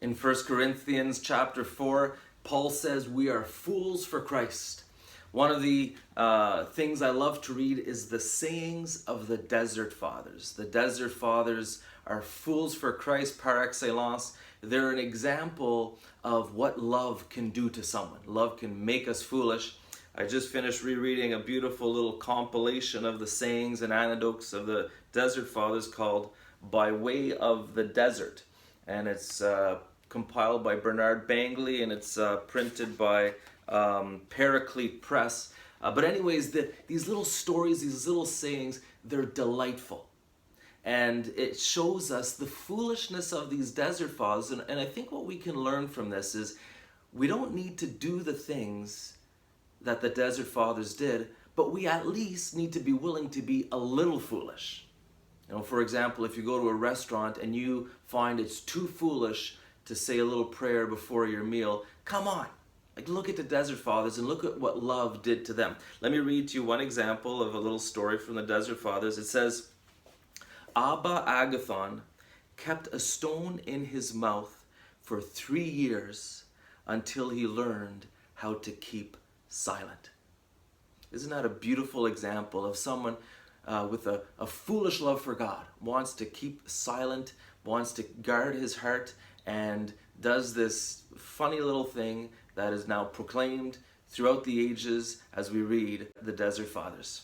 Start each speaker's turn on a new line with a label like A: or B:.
A: In 1 Corinthians chapter 4, Paul says we are fools for Christ. One of the things I love to read is the sayings of the Desert Fathers. The Desert Fathers are fools for Christ par excellence. They're an example of what love can do to someone. Love can make us foolish. I just finished rereading a beautiful little compilation of the sayings and anecdotes of the Desert Fathers called By Way of the Desert. And it's compiled by Bernard Bangley, and it's printed by Paraclete Press. But anyways, these little stories, these little sayings, they're delightful. And it shows us the foolishness of these Desert Fathers. And I think what we can learn from this is we don't need to do the things that the Desert Fathers did, but we at least need to be willing to be a little foolish. You know, for example, if you go to a restaurant and you find it's too foolish to say a little prayer before your meal, come on. Like, look at the Desert Fathers and look at what love did to them. Let me read to you one example of a little story from the Desert Fathers. It says, Abba Agathon kept a stone in his mouth for 3 years until he learned how to keep silent. Isn't that a beautiful example of someone with a foolish love for God, wants to keep silent, wants to guard his heart, and does this funny little thing that is now proclaimed throughout the ages as we read the Desert Fathers.